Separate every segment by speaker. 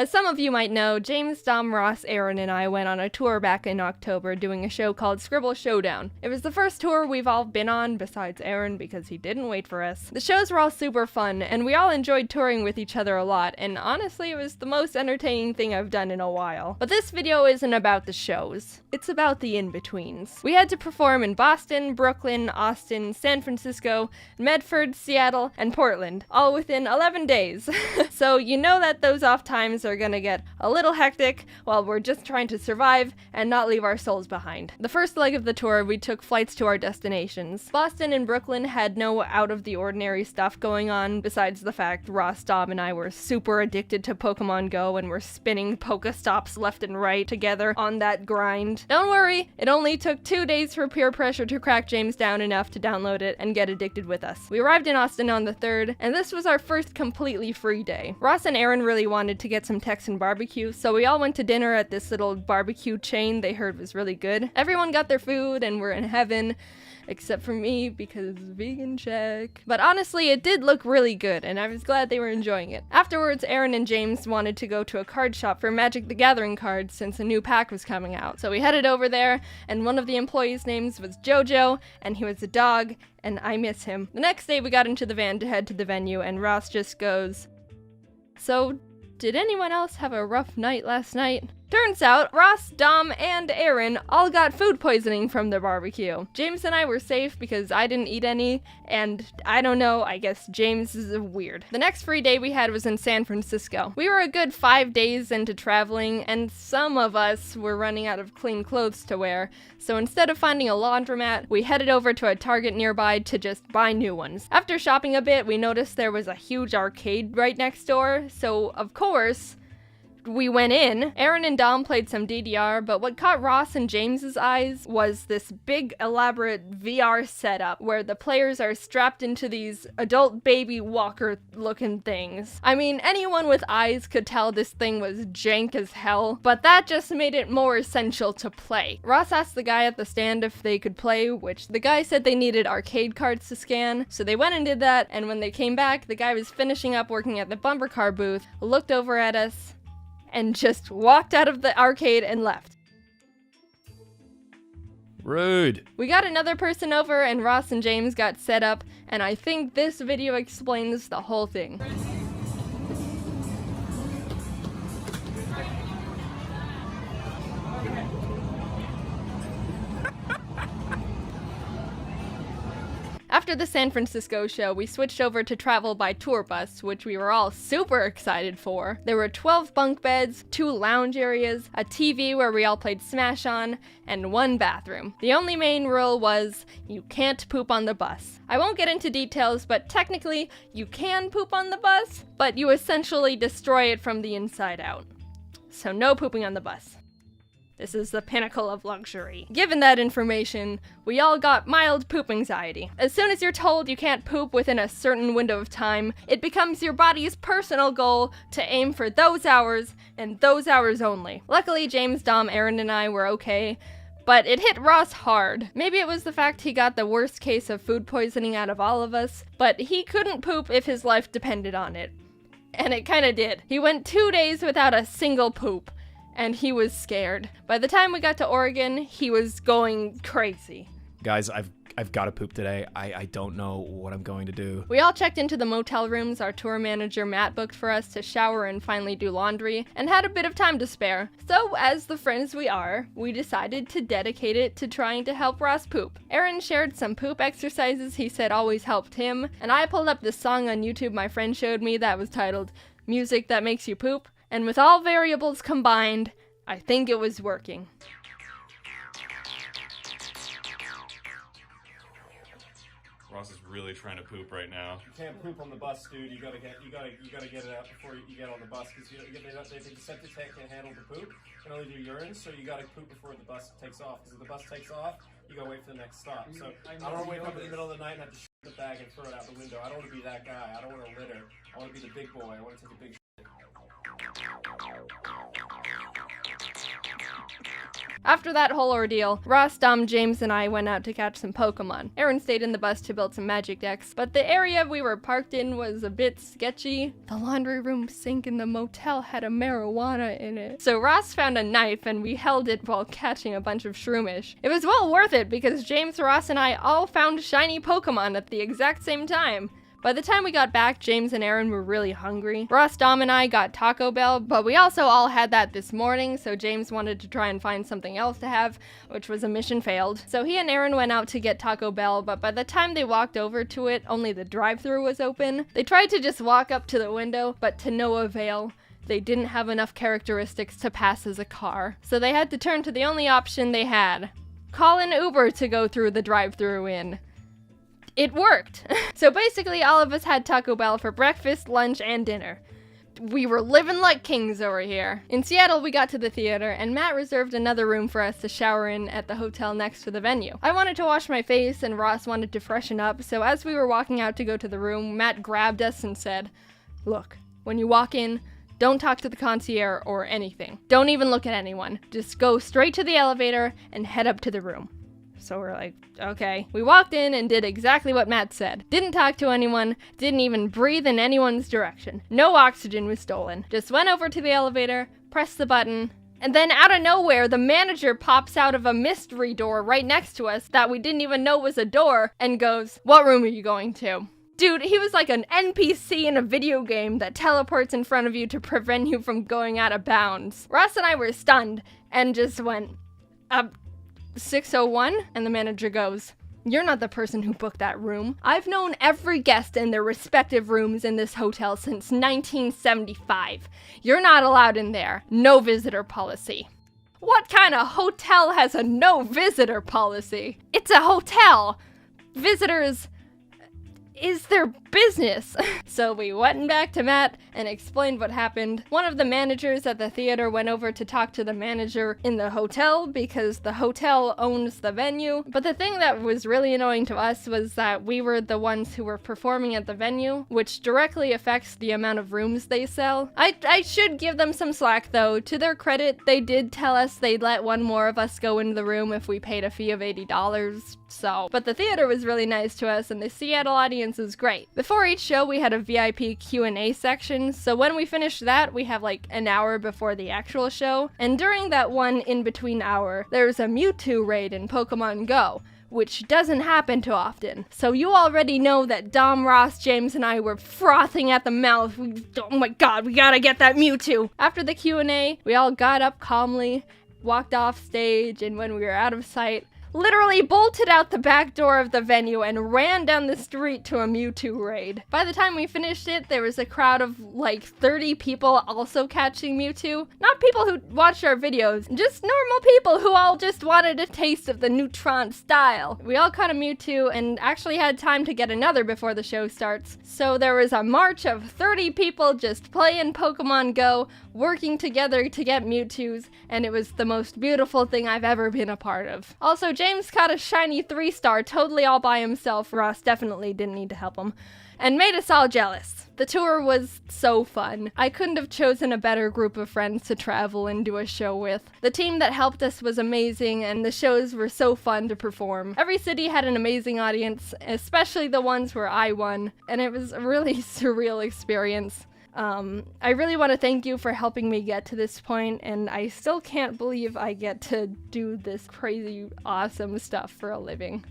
Speaker 1: As some of you might know, James, Dom, Ross, Aaron, and I went on a tour back in October doing a show called Scribble Showdown. It was the first tour we've all been on, besides Aaron, because he didn't wait for us. The shows were all super fun, and we all enjoyed touring with each other a lot, and honestly, it was the most entertaining thing I've done in a while. But this video isn't about the shows. It's about the in-betweens. We had to perform in Boston, Brooklyn, Austin, San Francisco, Medford, Seattle, and Portland, all within 11 days. So you know that those off times are gonna get a little hectic while we're just trying to survive and not leave our souls behind. The first leg of the tour, we took flights to our destinations. Boston and Brooklyn had no out-of-the-ordinary stuff going on, besides the fact Ross, Dom, and I were super addicted to Pokemon Go and were spinning Pokestops left and right together on that grind. Don't worry, it only took 2 days for peer pressure to crack James down enough to download it and get addicted with us. We arrived in Austin on the 3rd, and this was our first completely free day. Ross and Aaron really wanted to get some Texan barbecue, so we all went to dinner at this little barbecue chain they heard was really good. Everyone got their food and we're in heaven, except for me because vegan check. But honestly, it did look really good and I was glad they were enjoying it. Afterwards, Aaron and James wanted to go to a card shop for Magic the Gathering cards since a new pack was coming out. So we headed over there, and one of the employees' names was Jojo, and he was a dog, and I miss him. The next day we got into the van to head to the venue, and Ross just goes, "So, did anyone else have a rough night last night?" Turns out, Ross, Dom, and Aaron all got food poisoning from the barbecue. James and I were safe because I didn't eat any, and I don't know, I guess James is weird. The next free day we had was in San Francisco. We were a good 5 days into traveling, and some of us were running out of clean clothes to wear, so instead of finding a laundromat, we headed over to a Target nearby to just buy new ones. After shopping a bit, we noticed there was a huge arcade right next door, so of course, we went in. Aaron and Dom played some DDR, but what caught Ross and James's eyes was this big elaborate VR setup where the players are strapped into these adult baby walker looking things. I mean, anyone with eyes could tell this thing was jank as hell, but that just made it more essential to play. Ross asked the guy at the stand if they could play, which the guy said they needed arcade cards to scan, so they went and did that, and when they came back, the guy was finishing up working at the bumper car booth, looked over at us, and just walked out of the arcade and left.
Speaker 2: Rude.
Speaker 1: We got another person over and Ross and James got set up, and I think this video explains the whole thing. After the San Francisco show, we switched over to travel by tour bus, which we were all super excited for. There were 12 bunk beds, 2 lounge areas, a TV where we all played Smash on, and 1 bathroom. The only main rule was, you can't poop on the bus. I won't get into details, but technically, you can poop on the bus, but you essentially destroy it from the inside out. So no pooping on the bus. This is the pinnacle of luxury. Given that information, we all got mild poop anxiety. As soon as you're told you can't poop within a certain window of time, it becomes your body's personal goal to aim for those hours and those hours only. Luckily, James, Dom, Aaron, and I were okay, but it hit Ross hard. Maybe it was the fact he got the worst case of food poisoning out of all of us, but he couldn't poop if his life depended on it. And it kinda did. He went 2 days without a single poop. And he was scared. By the time we got to Oregon, he was going crazy.
Speaker 2: Guys, I've got to poop today. I don't know what I'm going to do.
Speaker 1: We all checked into the motel rooms our tour manager Matt booked for us to shower and finally do laundry, and had a bit of time to spare. So, as the friends we are, we decided to dedicate it to trying to help Ross poop. Aaron shared some poop exercises he said always helped him, and I pulled up this song on YouTube my friend showed me that was titled "Music That Makes You Poop." And with all variables combined, I think it was working.
Speaker 3: Ross is really trying to poop right now.
Speaker 4: You can't poop on the bus, dude. You gotta get it out before you get on the bus, because the septic tank can't handle the poop. It can only do urine, so you gotta poop before the bus takes off. Because if the bus takes off, you gotta wait for the next stop. So I don't want to wake up in the middle of the night and have to shit in the bag and throw it out the window. I don't want to be that guy. I don't want to litter. I want to be the big boy. I want to take a big shit.
Speaker 1: After that whole ordeal, Ross, Dom, James, and I went out to catch some Pokemon. Aaron stayed in the bus to build some magic decks, but the area we were parked in was a bit sketchy. The laundry room sink in the motel had a marijuana in it. So Ross found a knife and we held it while catching a bunch of shroomish. It was well worth it because James, Ross, and I all found shiny Pokemon at the exact same time. By the time we got back, James and Aaron were really hungry. Ross, Dom, and I got Taco Bell, but we also all had that this morning, so James wanted to try and find something else to have, which was a mission failed. So he and Aaron went out to get Taco Bell, but by the time they walked over to it, only the drive-thru was open. They tried to just walk up to the window, but to no avail. They didn't have enough characteristics to pass as a car, so they had to turn to the only option they had. Call an Uber to go through the drive-thru in. It worked. So basically all of us had Taco Bell for breakfast, lunch, and dinner. We were living like kings over here. In Seattle, we got to the theater, and Matt reserved another room for us to shower in at the hotel next to the venue. I wanted to wash my face, and Ross wanted to freshen up, so as we were walking out to go to the room, Matt grabbed us and said, "Look, when you walk in, don't talk to the concierge or anything. Don't even look at anyone. Just go straight to the elevator and head up to the room." So we're like, okay. We walked in and did exactly what Matt said. Didn't talk to anyone, didn't even breathe in anyone's direction. No oxygen was stolen. Just went over to the elevator, pressed the button, and then out of nowhere, the manager pops out of a mystery door right next to us that we didn't even know was a door and goes, "What room are you going to?" Dude, he was like an NPC in a video game that teleports in front of you to prevent you from going out of bounds. Ross and I were stunned and just went, 601? And the manager goes, "You're not the person who booked that room. I've known every guest in their respective rooms in this hotel since 1975. You're not allowed in there. No visitor policy." What kind of hotel has a no visitor policy? It's a hotel. Visitors is their business. So we went back to Matt and explained what happened. One of the managers at the theater went over to talk to the manager in the hotel because the hotel owns the venue. But the thing that was really annoying to us was that we were the ones who were performing at the venue, which directly affects the amount of rooms they sell. I should give them some slack though. To their credit, they did tell us they'd let one more of us go into the room if we paid a fee of $80. But the theater was really nice to us and the Seattle audience was great. Before each show, we had a VIP Q&A section, so when we finished that, we have like an hour before the actual show, and during that one in-between hour, there's a Mewtwo raid in Pokemon Go, which doesn't happen too often. So you already know that Dom, Ross, James, and I were frothing at the mouth. Oh my god, we gotta get that Mewtwo! After the Q&A, we all got up calmly, walked off stage, and when we were out of sight, literally bolted out the back door of the venue and ran down the street to a Mewtwo raid. By the time we finished it, there was a crowd of like 30 people also catching Mewtwo. Not people who watched our videos, just normal people who all just wanted a taste of the Neutron style. We all caught a Mewtwo and actually had time to get another before the show starts. So there was a march of 30 people just playing Pokemon Go, working together to get Mewtwo's, and it was the most beautiful thing I've ever been a part of. Also, James caught a shiny 3-star totally all by himself. Ross definitely didn't need to help him, and made us all jealous. The tour was so fun. I couldn't have chosen a better group of friends to travel and do a show with. The team that helped us was amazing, and the shows were so fun to perform. Every city had an amazing audience, especially the ones where I won, and it was a really surreal experience. I really want to thank you for helping me get to this point, and I still can't believe I get to do this crazy, awesome stuff for a living.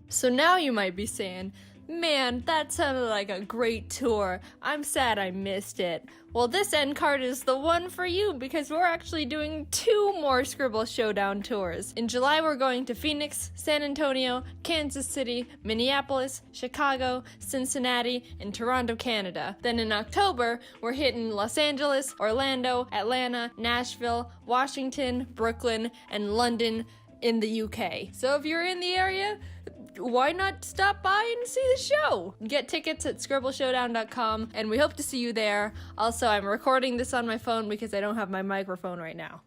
Speaker 1: So now you might be saying, "Man, that sounded like a great tour. I'm sad I missed it." Well, this end card is the one for you because we're actually doing 2 more Scribble Showdown tours. In July, we're going to Phoenix, San Antonio, Kansas City, Minneapolis, Chicago, Cincinnati, and Toronto, Canada. Then in October, we're hitting Los Angeles, Orlando, Atlanta, Nashville, Washington, Brooklyn, and London in the UK. So if you're in the area, why not stop by and see the show? Get tickets at scribbleshowdown.com, and we hope to see you there. Also, I'm recording this on my phone because I don't have my microphone right now.